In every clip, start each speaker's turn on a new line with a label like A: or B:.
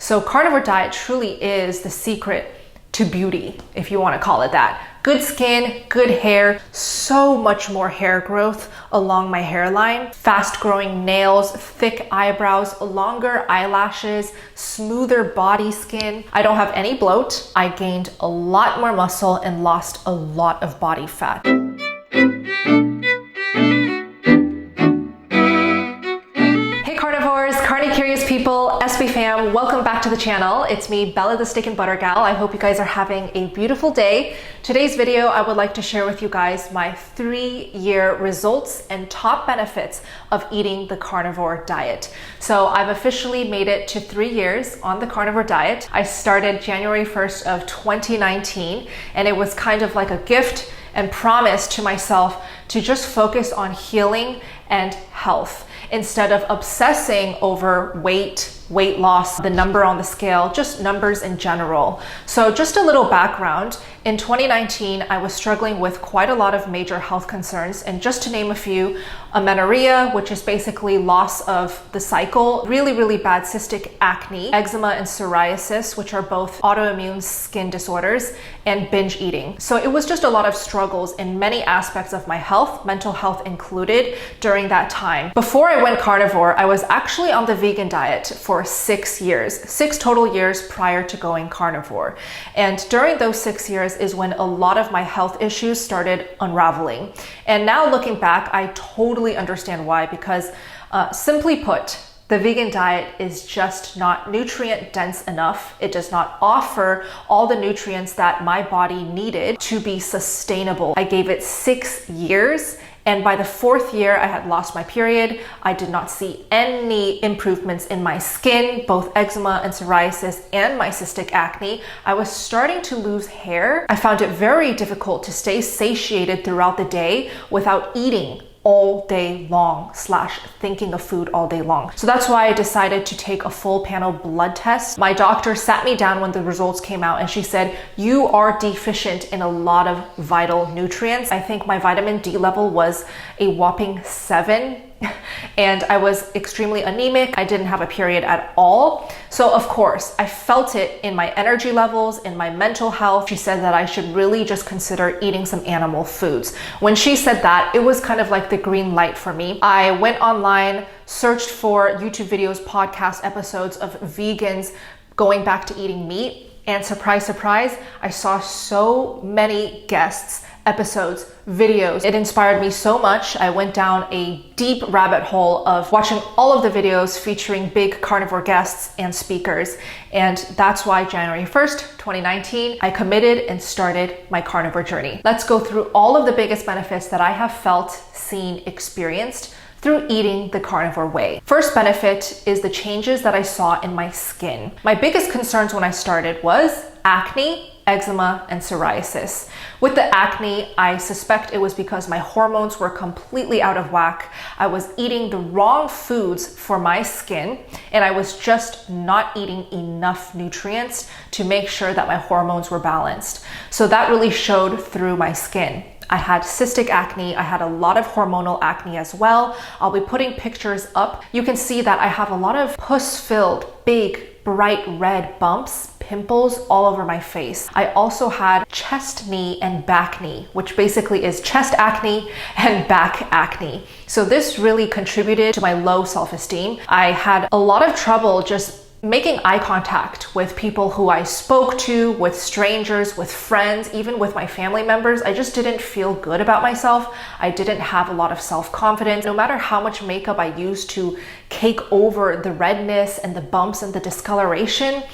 A: So carnivore diet truly is the secret to beauty, if you want to call it that. Good skin, good hair, so much more hair growth along my hairline, fast growing nails, thick eyebrows, longer eyelashes, smoother body skin. I don't have any bloat. I gained a lot more muscle and lost a lot of body fat. Curious people, SB fam, welcome back to the channel. It's me, Bella the Steak and Butter Gal. I hope you guys are having a beautiful day. Today's video, I would like to share with you guys my 3-year results and top benefits of eating the carnivore diet. So I've officially made it to 3 years on the carnivore diet. I started January 1st of 2019, and it was kind of like a gift and promise to myself to just focus on healing and health instead of obsessing over weight loss, the number on the scale, just numbers in general. So just a little background. In 2019, I was struggling with quite a lot of major health concerns, and just to name a few, amenorrhea, which is basically loss of the cycle, really bad cystic acne, eczema and psoriasis, which are both autoimmune skin disorders, and binge eating. So it was just a lot of struggles in many aspects of my health, mental health included, during that time. Before I went carnivore, I was actually on the vegan diet for 6 years, 6 total years prior to going carnivore. And during those 6 years is when a lot of my health issues started unraveling. And now looking back, I totally understand why, because simply put, the vegan diet is just not nutrient dense enough. It does not offer all the nutrients that my body needed to be sustainable. I gave it 6 years, and by the 4th year, I had lost my period. I did not see any improvements in my skin, both eczema and psoriasis and my cystic acne. I was starting to lose hair. I found it very difficult to stay satiated throughout the day without eating all day long / thinking of food all day long. So that's why I decided to take a full panel blood test. My doctor sat me down when the results came out and she said, you are deficient in a lot of vital nutrients. I think my vitamin D level was a whopping 7. And I was extremely anemic. I didn't have a period at all. So of course, I felt it in my energy levels, in my mental health. She said that I should really just consider eating some animal foods. When she said that, it was kind of like the green light for me. I went online, searched for YouTube videos, podcast episodes of vegans going back to eating meat. And surprise, surprise, I saw so many guests, episodes, videos. It inspired me so much. I went down a deep rabbit hole of watching all of the videos featuring big carnivore guests and speakers. And that's why January 1st, 2019, I committed and started my carnivore journey. Let's go through all of the biggest benefits that I have felt, seen, experienced through eating the carnivore way. First benefit is the changes that I saw in my skin. My biggest concerns when I started was acne, eczema, and psoriasis. With the acne, I suspect it was because my hormones were completely out of whack. I was eating the wrong foods for my skin, and I was just not eating enough nutrients to make sure that my hormones were balanced. So that really showed through my skin. I had cystic acne. I had a lot of hormonal acne as well. I'll be putting pictures up. You can see that I have a lot of pus-filled, big, bright red bumps, pimples all over my face. I also had chest knee and back knee, which basically is chest acne and back acne. So this really contributed to my low self-esteem. I had a lot of trouble just making eye contact with people who I spoke to, with strangers, with friends, even with my family members. I just didn't feel good about myself. I didn't have a lot of self-confidence. No matter how much makeup I used to cake over the redness and the bumps and the discoloration,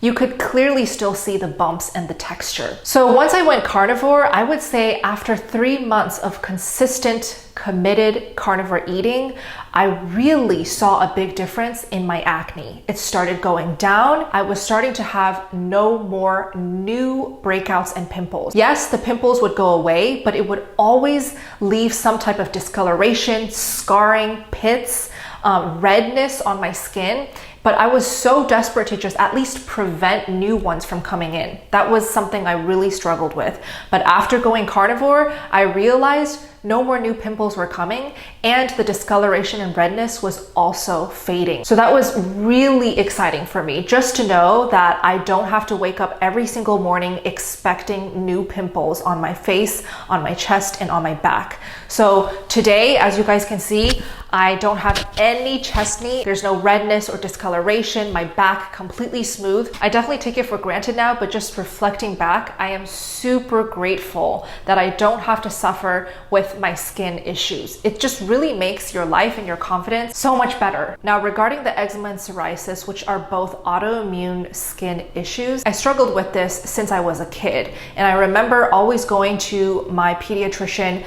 A: you could clearly still see the bumps and the texture. So once I went carnivore, I would say after 3 months of consistent, committed carnivore eating, I really saw a big difference in my acne. It started going down. I was starting to have no more new breakouts and pimples. Yes, the pimples would go away, but it would always leave some type of discoloration, scarring, pits, redness on my skin. but I was so desperate to just at least prevent new ones from coming in. That was something I really struggled with. But after going carnivore, I realized no more new pimples were coming, and the discoloration and redness was also fading. So that was really exciting for me, just to know that I don't have to wake up every single morning expecting new pimples on my face, on my chest, and on my back. So today, as you guys can see, I don't have any chest knee. There's no redness or discoloration. My back completely smooth. I definitely take it for granted now, but just reflecting back, I am super grateful that I don't have to suffer with my skin issues. It just really makes your life and your confidence so much better. Now, regarding the eczema and psoriasis, which are both autoimmune skin issues, I struggled with this since I was a kid. And I remember always going to my pediatrician,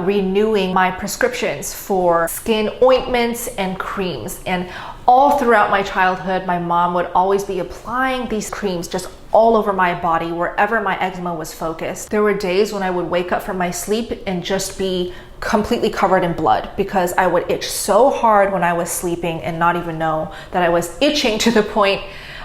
A: renewing my prescriptions for skin ointments and creams. And all throughout my childhood, my mom would always be applying these creams just all over my body, wherever my eczema was focused. There were days when I would wake up from my sleep and just be completely covered in blood because I would itch so hard when I was sleeping and not even know that I was itching to the point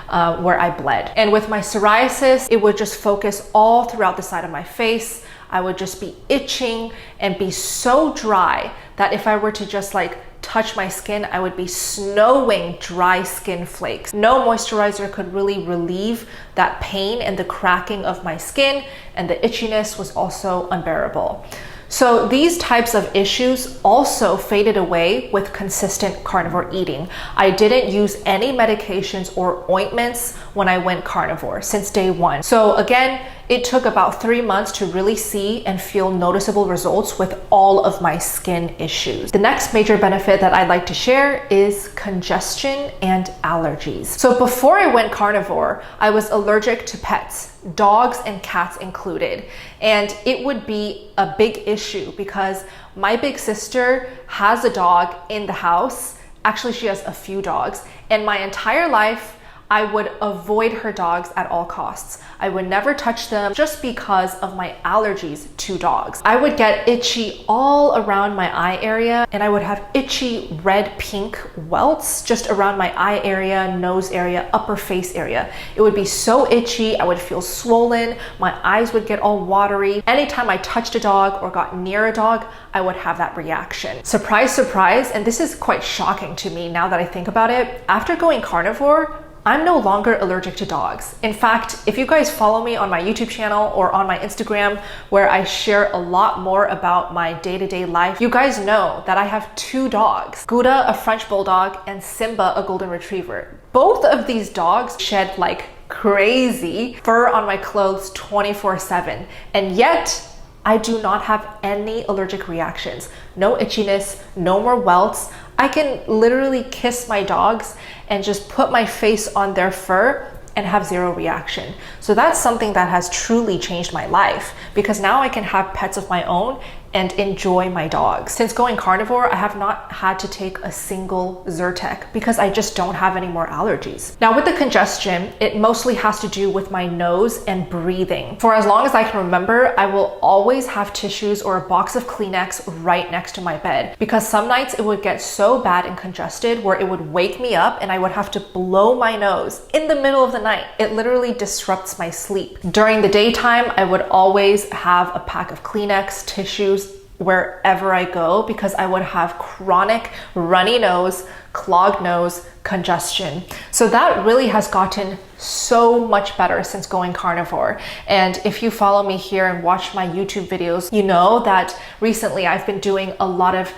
A: where I bled. And with my psoriasis, it would just focus all throughout the side of my face. I would just be itching and be so dry that if I were to just like touch my skin, I would be snowing dry skin flakes. No moisturizer could really relieve that pain and the cracking of my skin, and the itchiness was also unbearable. So these types of issues also faded away with consistent carnivore eating. I didn't use any medications or ointments when I went carnivore since day one. So again, it took about 3 months to really see and feel noticeable results with all of my skin issues. The next major benefit that I'd like to share is congestion and allergies. So before I went carnivore, I was allergic to pets, dogs and cats included. And it would be a big issue because my big sister has a dog in the house. Actually, she has a few dogs. And my entire life, I would avoid her dogs at all costs. I would never touch them just because of my allergies to dogs. I would get itchy all around my eye area, and I would have itchy red-pink welts just around my eye area, nose area, upper face area. It would be so itchy. I would feel swollen. My eyes would get all watery. Anytime I touched a dog or got near a dog, I would have that reaction. Surprise, surprise, and this is quite shocking to me now that I think about it. After going carnivore, I'm no longer allergic to dogs. In fact, if you guys follow me on my YouTube channel or on my Instagram, where I share a lot more about my day-to-day life, you guys know that I have 2 dogs, Gouda, a French Bulldog, and Simba, a Golden Retriever. Both of these dogs shed like crazy fur on my clothes 24/7, and yet I do not have any allergic reactions. No itchiness, no more welts. I can literally kiss my dogs and just put my face on their fur and have zero reaction. So that's something that has truly changed my life because now I can have pets of my own and enjoy my dogs. Since going carnivore, I have not had to take a single Zyrtec because I just don't have any more allergies. Now with the congestion, it mostly has to do with my nose and breathing. For as long as I can remember, I will always have tissues or a box of Kleenex right next to my bed because some nights it would get so bad and congested where it would wake me up and I would have to blow my nose in the middle of the night. It literally disrupts my sleep. During the daytime, I would always have a pack of Kleenex, tissues, wherever I go because I would have chronic runny nose, clogged nose, congestion. So that really has gotten so much better since going carnivore. And if you follow me here and watch my YouTube videos, you know that recently I've been doing a lot of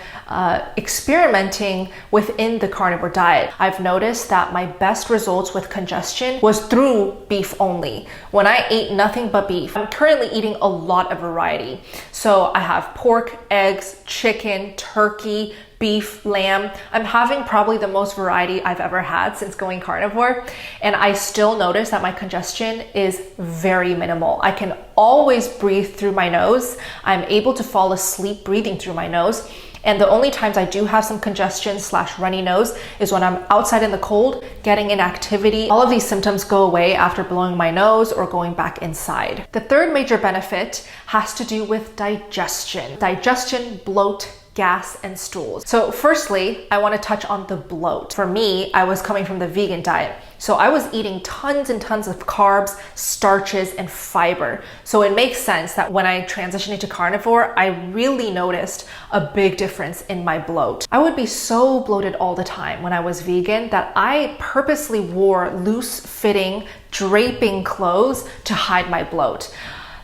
A: experimenting within the carnivore diet. I've noticed that my best results with congestion was through beef only. When I ate nothing but beef, I'm currently eating a lot of variety. So I have pork, eggs, chicken, turkey, beef, lamb. I'm having probably the most variety I've ever had since going carnivore, and I still notice that my congestion is very minimal. I can always breathe through my nose. I'm able to fall asleep breathing through my nose. And the only times I do have some congestion / runny nose is when I'm outside in the cold, getting in activity. All of these symptoms go away after blowing my nose or going back inside. The third major benefit has to do with digestion. Digestion, bloat, gas, and stools. So firstly, I want to touch on the bloat. For me, I was coming from the vegan diet. So I was eating tons and tons of carbs, starches, and fiber. So it makes sense that when I transitioned into carnivore, I really noticed a big difference in my bloat. I would be so bloated all the time when I was vegan that I purposely wore loose-fitting, draping clothes to hide my bloat.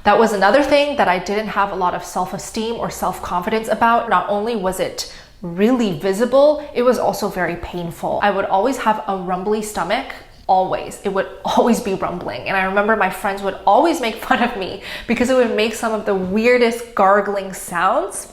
A: That was another thing that I didn't have a lot of self-esteem or self-confidence about. Not only was it really visible, it was also very painful. I would always have a rumbly stomach. Always. It would always be rumbling. And I remember my friends would always make fun of me because it would make some of the weirdest gargling sounds.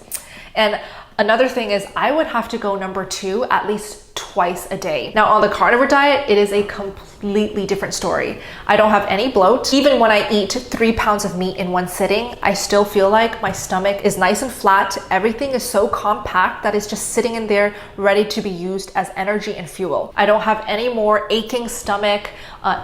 A: And another thing is I would have to go number 2 at least twice a day. Now on the carnivore diet, it is a completely different story. I don't have any bloat. Even when I eat 3 pounds of meat in one sitting, I still feel like my stomach is nice and flat. Everything is so compact that it's just sitting in there ready to be used as energy and fuel. I don't have any more aching stomach,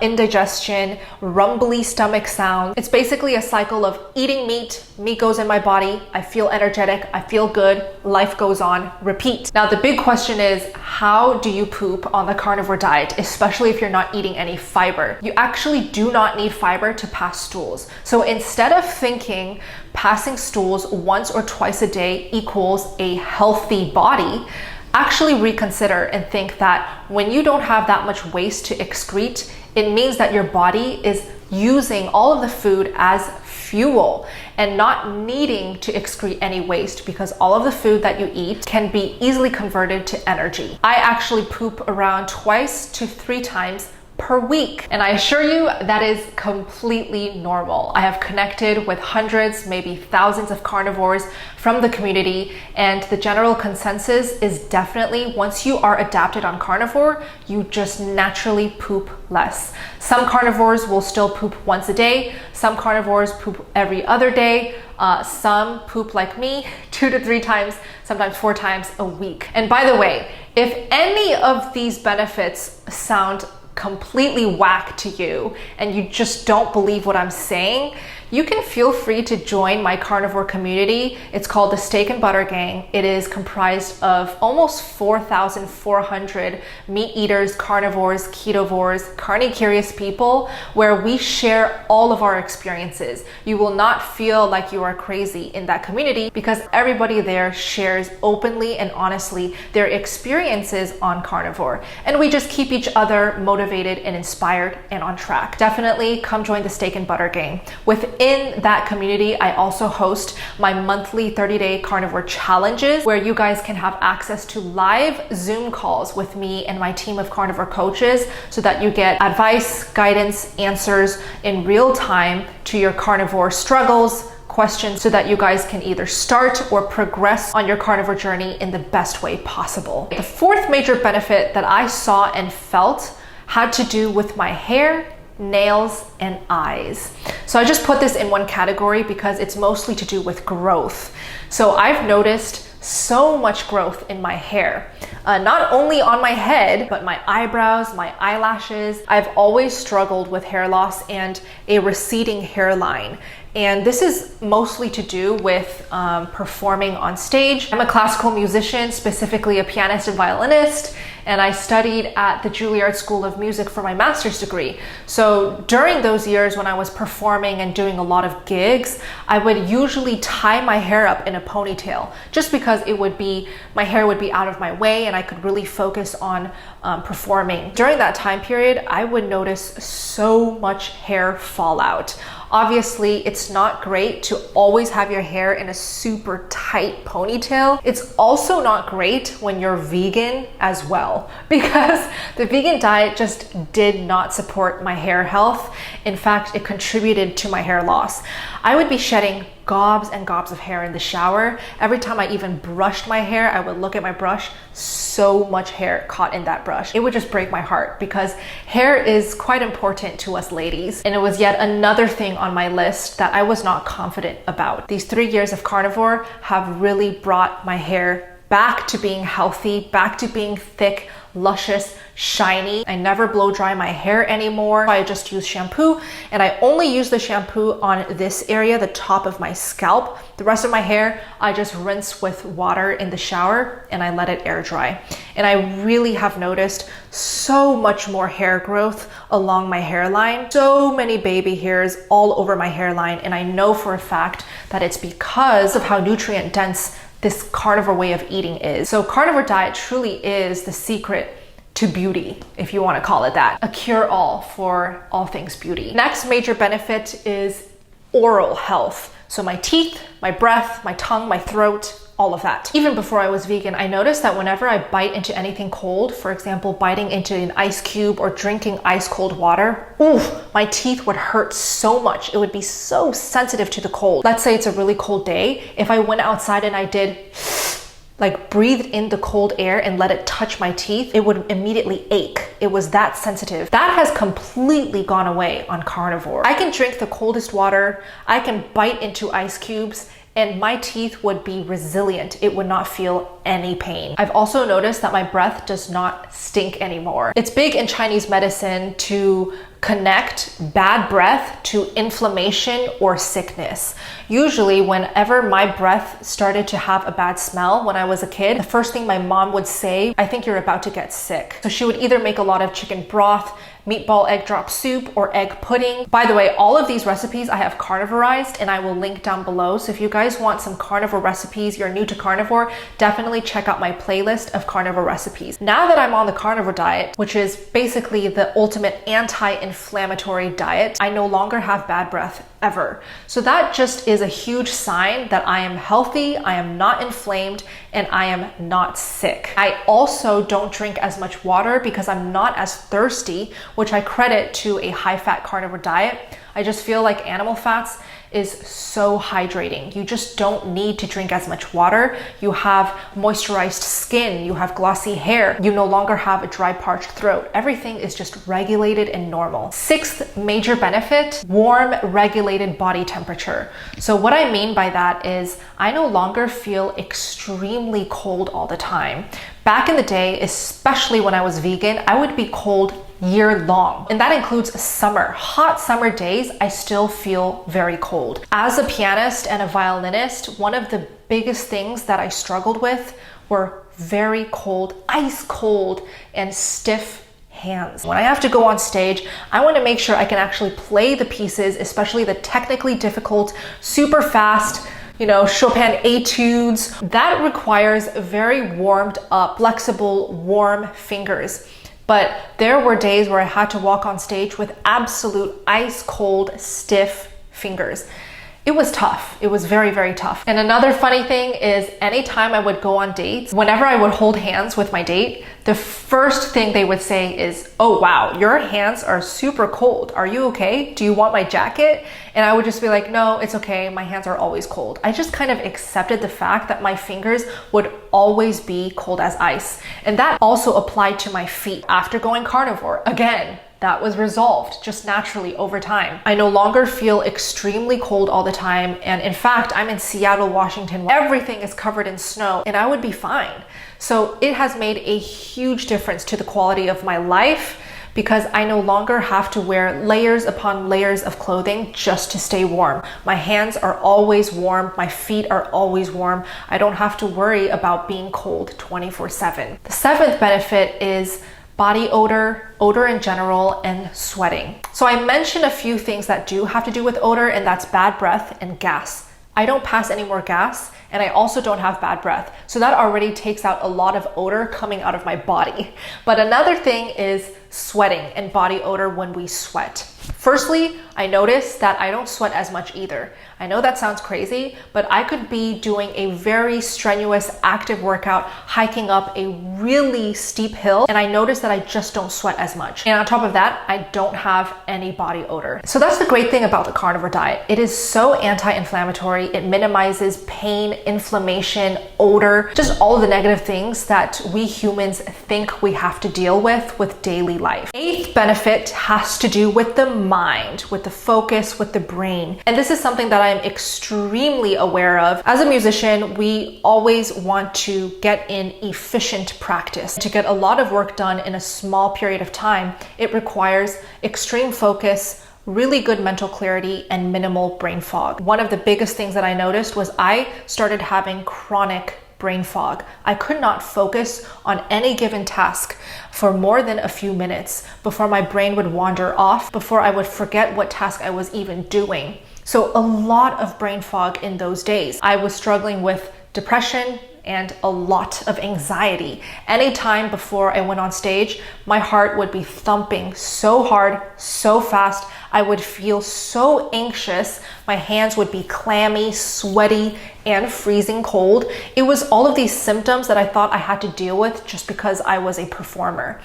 A: indigestion, rumbly stomach sound. It's basically a cycle of eating meat goes in my body, I feel energetic, I feel good, life goes on, repeat. Now the big question is, how do you poop on the carnivore diet, especially if you're not eating any fiber? You actually do not need fiber to pass stools. So instead of thinking passing stools once or twice a day equals a healthy body, actually reconsider and think that when you don't have that much waste to excrete, it means that your body is using all of the food as fuel and not needing to excrete any waste because all of the food that you eat can be easily converted to energy. I actually poop around 2 to 3 times per week. And I assure you that is completely normal. I have connected with hundreds, maybe thousands of carnivores from the community, and the general consensus is definitely once you are adapted on carnivore, you just naturally poop less. Some carnivores will still poop once a day. Some carnivores poop every other day. Some poop like me 2 to 3 times, sometimes 4 times a week. And by the way, if any of these benefits sound completely whack to you and you just don't believe what I'm saying, you can feel free to join my carnivore community. It's called the Steak and Butter Gang. It is comprised of almost 4,400 meat eaters, carnivores, ketovores, carni-curious people, where we share all of our experiences. You will not feel like you are crazy in that community because everybody there shares openly and honestly their experiences on carnivore. And we just keep each other motivated and inspired and on track. Definitely come join the Steak and Butter Gang. Within that community, I also host my monthly 30-day carnivore challenges where you guys can have access to live Zoom calls with me and my team of carnivore coaches so that you get advice, guidance, answers in real time to your carnivore struggles, questions, so that you guys can either start or progress on your carnivore journey in the best way possible. The fourth major benefit that I saw and felt had to do with my hair, nails, and eyes. So I just put this in one category because it's mostly to do with growth. So I've noticed so much growth in my hair, not only on my head, but my eyebrows, my eyelashes. I've always struggled with hair loss and a receding hairline. And this is mostly to do with performing on stage. I'm a classical musician, specifically a pianist and violinist, and I studied at the Juilliard School of Music for my master's degree. So during those years when I was performing and doing a lot of gigs, I would usually tie my hair up in a ponytail just because my hair would be out of my way and I could really focus on performing. During that time period, I would notice so much hair fallout. Obviously, it's not great to always have your hair in a super tight ponytail. It's also not great when you're vegan as well, because the vegan diet just did not support my hair health. In fact, it contributed to my hair loss. I would be shedding gobs and gobs of hair in the shower. Every time I even brushed my hair, I would look at my brush, so much hair caught in that brush. It would just break my heart because hair is quite important to us ladies. And it was yet another thing on my list that I was not confident about. These 3 years of carnivore have really brought my hair back to being healthy, back to being thick, luscious, shiny. I never blow dry my hair anymore. I just use shampoo, and I only use the shampoo on this area, the top of my scalp. The rest of my hair, I just rinse with water in the shower and I let it air dry. And I really have noticed so much more hair growth along my hairline, so many baby hairs all over my hairline. And I know for a fact that it's because of how nutrient dense this carnivore way of eating is. So carnivore diet truly is the secret to beauty, if you want to call it that. A cure-all for all things beauty. Next major benefit is oral health. So my teeth, my breath, my tongue, my throat, all of that. Even before I was vegan, I noticed that whenever I bite into anything cold, for example, biting into an ice cube or drinking ice cold water, my teeth would hurt so much. It would be so sensitive to the cold. Let's say it's a really cold day. If I went outside and I did like breathed in the cold air and let it touch my teeth, it would immediately ache. It was that sensitive. That has completely gone away on carnivore. I can drink the coldest water, I can bite into ice cubes, and my teeth would be resilient. It would not feel any pain. I've also noticed that my breath does not stink anymore. It's big in Chinese medicine to connect bad breath to inflammation or sickness. Usually whenever my breath started to have a bad smell when I was a kid, the first thing my mom would say, I think you're about to get sick. So she would either make a lot of chicken broth, meatball egg drop soup, or egg pudding. By the way, all of these recipes I have carnivorized and I will link down below. So if you guys want some carnivore recipes, you're new to carnivore, definitely check out my playlist of carnivore recipes. Now that I'm on the carnivore diet, which is basically the ultimate anti-inflammatory diet, I no longer have bad breath ever. So that just is a huge sign that I am healthy, I am not inflamed, and I am not sick. I also don't drink as much water because I'm not as thirsty, which I credit to a high-fat carnivore diet. I just feel like animal fats is so hydrating. You just don't need to drink as much water. You have moisturized skin, you have glossy hair, you no longer have a dry, parched throat. Everything is just regulated and normal. Sixth major benefit, warm, regulated body temperature. So what I mean by that is I no longer feel extremely cold all the time. Back in the day, especially when I was vegan, I would be cold year long. And that includes summer. Hot summer days, I still feel very cold. As a pianist and a violinist, one of the biggest things that I struggled with were very cold, ice cold, and stiff hands. When I have to go on stage, I want to make sure I can actually play the pieces, especially the technically difficult, super fast, Chopin etudes. That requires very warmed up, flexible, warm fingers. But there were days where I had to walk on stage with absolute ice cold, stiff fingers. It was tough. It was very, very tough. And another funny thing is anytime I would go on dates, whenever I would hold hands with my date, the first thing they would say is, oh wow, your hands are super cold. Are you okay? Do you want my jacket? And I would just be like, no, it's okay. My hands are always cold. I just kind of accepted the fact that my fingers would always be cold as ice. And that also applied to my feet. After going carnivore, again, that was resolved just naturally over time. I no longer feel extremely cold all the time. And in fact, I'm in Seattle, Washington, where everything is covered in snow and I would be fine. So it has made a huge difference to the quality of my life because I no longer have to wear layers upon layers of clothing just to stay warm. My hands are always warm. My feet are always warm. I don't have to worry about being cold 24/7. The seventh benefit is body odor, odor in general, and sweating. So I mentioned a few things that do have to do with odor, and that's bad breath and gas. I don't pass any more gas, and I also don't have bad breath. So that already takes out a lot of odor coming out of my body. But another thing is sweating and body odor when we sweat. Firstly, I noticed that I don't sweat as much either. I know that sounds crazy, but I could be doing a very strenuous active workout, hiking up a really steep hill, and I noticed that I just don't sweat as much. And on top of that, I don't have any body odor. So that's the great thing about the carnivore diet. It is so anti-inflammatory. It minimizes pain, inflammation, odor, just all of the negative things that we humans think we have to deal with daily life. Eighth benefit has to do with the mind, with the focus, with the brain. And this is something that I'm extremely aware of. As a musician, we always want to get in efficient practice. To get a lot of work done in a small period of time, it requires extreme focus, really good mental clarity, and minimal brain fog. One of the biggest things that I noticed was I started having chronic brain fog. I could not focus on any given task for more than a few minutes before my brain would wander off, before I would forget what task I was even doing. So a lot of brain fog in those days. I was struggling with depression and a lot of anxiety. Anytime before I went on stage, my heart would be thumping so hard, so fast. I would feel so anxious. My hands would be clammy, sweaty, and freezing cold. It was all of these symptoms that I thought I had to deal with just because I was a performer.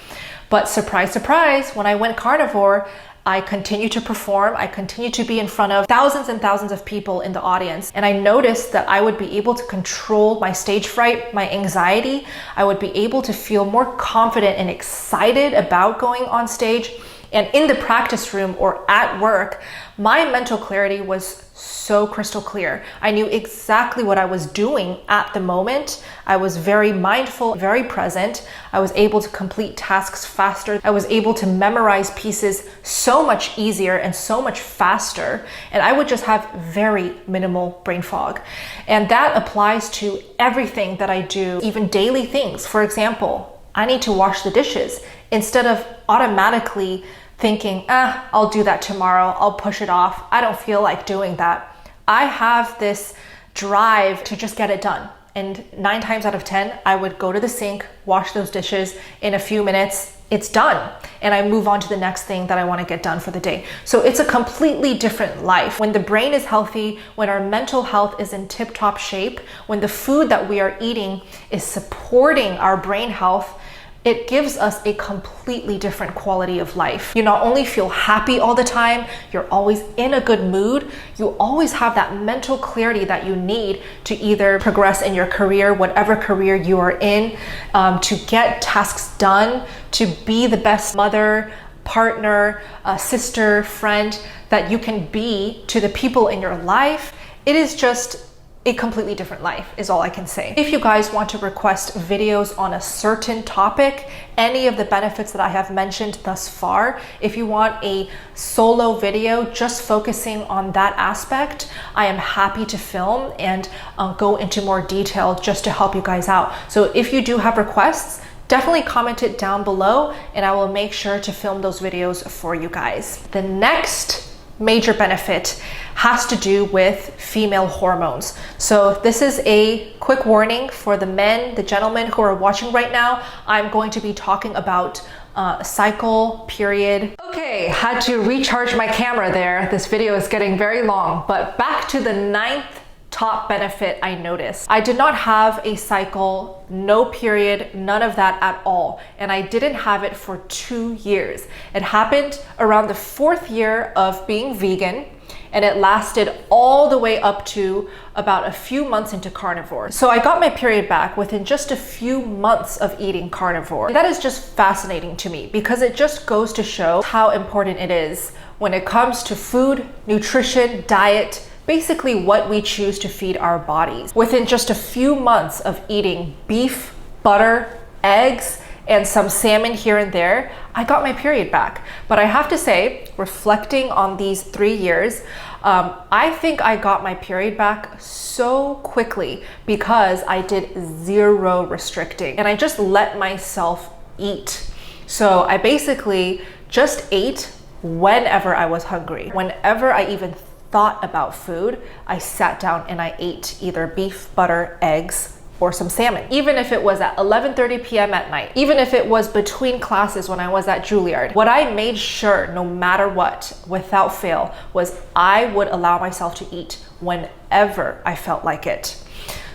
A: But surprise, surprise, when I went carnivore, I continued to perform. I continued to be in front of thousands and thousands of people in the audience. And I noticed that I would be able to control my stage fright, my anxiety. I would be able to feel more confident and excited about going on stage. And in the practice room or at work, my mental clarity was so crystal clear. I knew exactly what I was doing at the moment. I was very mindful, very present. I was able to complete tasks faster. I was able to memorize pieces so much easier and so much faster. And I would just have very minimal brain fog. And that applies to everything that I do, even daily things. For example, I need to wash the dishes. Instead of automatically thinking, I'll do that tomorrow, I'll push it off, I don't feel like doing that, I have this drive to just get it done. And 9 times out of 10, I would go to the sink, wash those dishes in a few minutes, it's done. And I move on to the next thing that I want to get done for the day. So it's a completely different life. When the brain is healthy, when our mental health is in tip-top shape, when the food that we are eating is supporting our brain health, it gives us a completely different quality of life. You not only feel happy all the time, you're always in a good mood, you always have that mental clarity that you need to either progress in your career, whatever career you are in, to get tasks done, to be the best mother, partner, sister, friend that you can be to the people in your life. It is just a completely different life is all I can say. If you guys want to request videos on a certain topic, any of the benefits that I have mentioned thus far, if you want a solo video just focusing on that aspect, I am happy to film and go into more detail just to help you guys out. So if you do have requests, definitely comment it down below and I will make sure to film those videos for you guys. The next major benefit has to do with female hormones. So this is a quick warning for the men, the gentlemen who are watching right now. I'm going to be talking about cycle, period. Okay, had to recharge my camera there. This video is getting very long, but back to the 9th top benefit I noticed. I did not have a cycle, no period, none of that at all. And I didn't have it for 2 years. It happened around the 4th year of being vegan, and it lasted all the way up to about a few months into carnivore. So I got my period back within just a few months of eating carnivore. That is just fascinating to me because it just goes to show how important it is when it comes to food, nutrition, diet, basically what we choose to feed our bodies. Within just a few months of eating beef, butter, eggs, and some salmon here and there, I got my period back. But I have to say, reflecting on these 3 years, I think I got my period back so quickly because I did 0 restricting and I just let myself eat. So I basically just ate whenever I was hungry. Whenever I even thought about food, I sat down and I ate either beef, butter, eggs, or some salmon. Even if it was at 11:30 p.m. at night, even if it was between classes when I was at Juilliard, what I made sure, no matter what, without fail, was I would allow myself to eat whenever I felt like it.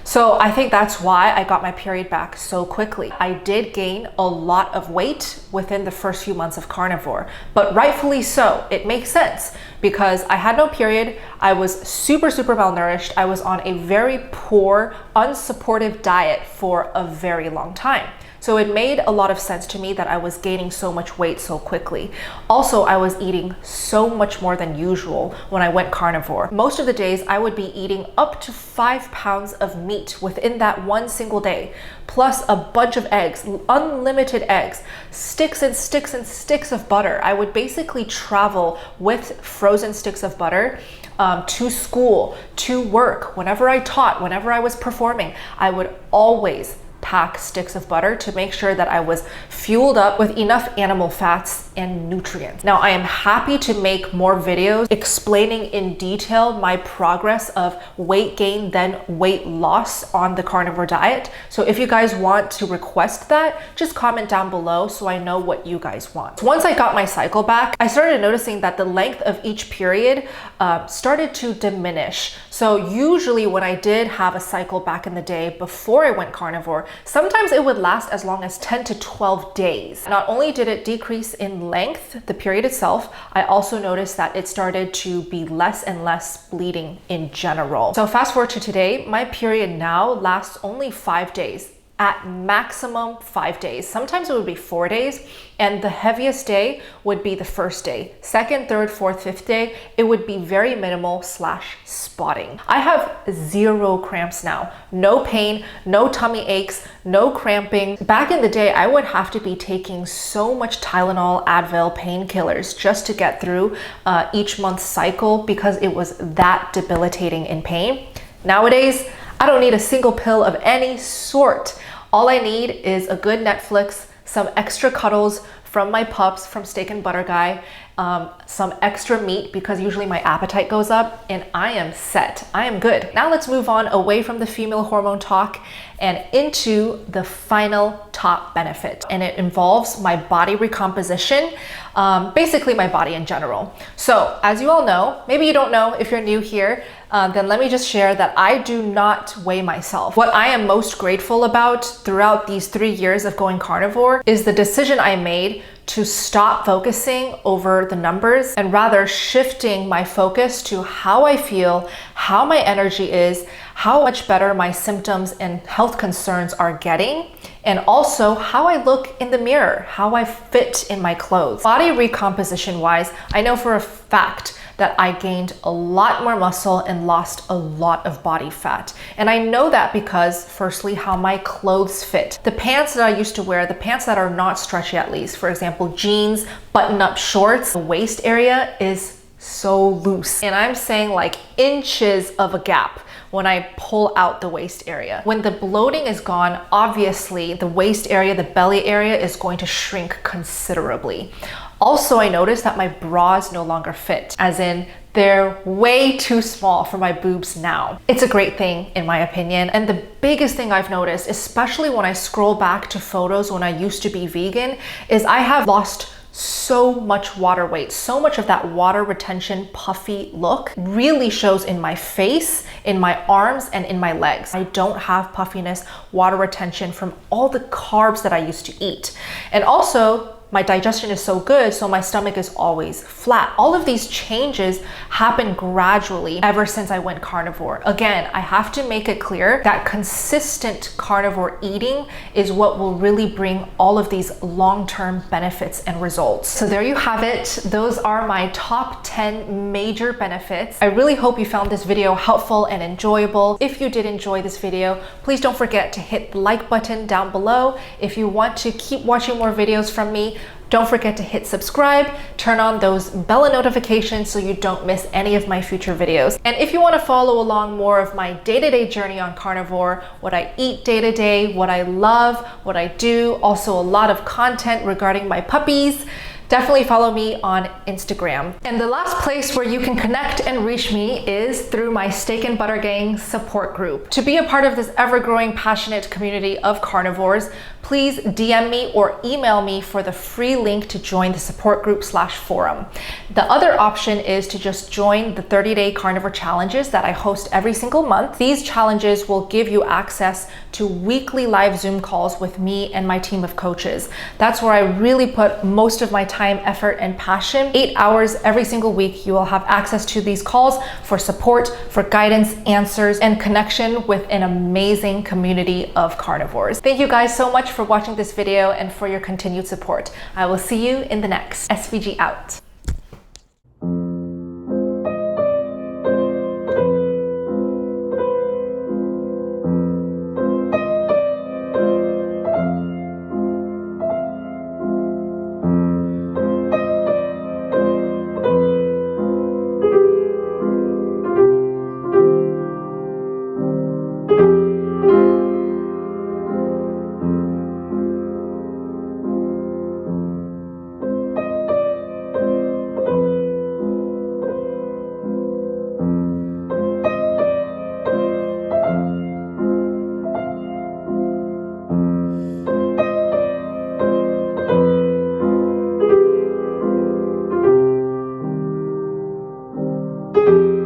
A: So I think that's why I got my period back so quickly. I did gain a lot of weight within the first few months of carnivore, but rightfully so. It makes sense because I had no period. I was super malnourished. I was on a very poor, unsupportive diet for a very long time. So it made a lot of sense to me that I was gaining so much weight so quickly. Also, I was eating so much more than usual when I went carnivore. Most of the days I would be eating up to 5 pounds of meat within that one single day, plus a bunch of eggs, unlimited eggs, sticks and sticks and sticks of butter. I would basically travel with frozen sticks of butter to school, to work. Whenever I taught, whenever I was performing, I would always pack sticks of butter to make sure that I was fueled up with enough animal fats and nutrients. Now, I am happy to make more videos explaining in detail my progress of weight gain then weight loss on the carnivore diet. So if you guys want to request that, just comment down below so I know what you guys want. Once I got my cycle back, I started noticing that the length of each period started to diminish. So usually when I did have a cycle back in the day before I went carnivore, sometimes it would last as long as 10 to 12 days. Not only did it decrease in length, the period itself, I also noticed that it started to be less and less bleeding in general. So fast forward to today, my period now lasts only 5 days. At maximum 5 days. Sometimes it would be 4 days, and the heaviest day would be the first day. Second, third, fourth, fifth day, it would be very minimal / spotting. I have 0 cramps now. No pain, no tummy aches, no cramping. Back in the day, I would have to be taking so much Tylenol, Advil, painkillers just to get through each month's cycle because it was that debilitating in pain. Nowadays, I don't need a single pill of any sort. All I need is a good Netflix, some extra cuddles from my pups, from Steak and Butter Guy, some extra meat because usually my appetite goes up, and I am set. I am good. Now let's move on away from the female hormone talk and into the final top benefit. And it involves my body recomposition, basically my body in general. So as you all know, maybe you don't know if you're new here, then let me just share that I do not weigh myself. What I am most grateful about throughout these 3 years of going carnivore is the decision I made to stop focusing over the numbers and rather shifting my focus to how I feel, how my energy is, how much better my symptoms and health concerns are getting, and also how I look in the mirror, how I fit in my clothes. Body recomposition wise, I know for a fact that I gained a lot more muscle and lost a lot of body fat. And I know that because, firstly, how my clothes fit. The pants that I used to wear, the pants that are not stretchy at least, for example, jeans, button-up shorts, the waist area is so loose. And I'm saying like inches of a gap when I pull out the waist area. When the bloating is gone, obviously the waist area, the belly area is going to shrink considerably. Also, I noticed that my bras no longer fit, as in they're way too small for my boobs now. It's a great thing in my opinion. And the biggest thing I've noticed, especially when I scroll back to photos when I used to be vegan, is I have lost so much water weight. So much of that water retention puffy look really shows in my face, in my arms, and in my legs. I don't have puffiness, water retention from all the carbs that I used to eat. And also, my digestion is so good, so my stomach is always flat. All of these changes happen gradually ever since I went carnivore. Again, I have to make it clear that consistent carnivore eating is what will really bring all of these long-term benefits and results. So there you have it. Those are my top 10 major benefits. I really hope you found this video helpful and enjoyable. If you did enjoy this video, please don't forget to hit the like button down below. If you want to keep watching more videos from me, don't forget to hit subscribe, turn on those bell notifications so you don't miss any of my future videos. And if you want to follow along more of my day-to-day journey on carnivore, what I eat day-to-day, what I love, what I do, also a lot of content regarding my puppies, definitely follow me on Instagram. And the last place where you can connect and reach me is through my Steak and Butter Gang support group. To be a part of this ever-growing, passionate community of carnivores, please DM me or email me for the free link to join the support group /forum. The other option is to just join the 30-day carnivore challenges that I host every single month. These challenges will give you access to weekly live Zoom calls with me and my team of coaches. That's where I really put most of my time time, effort, and passion. 8 hours every single week. You will have access to these calls for support, for guidance, answers, and connection with an amazing community of carnivores. Thank you guys so much for watching this video and for your continued support. I will see you in the next. SVG out.
B: you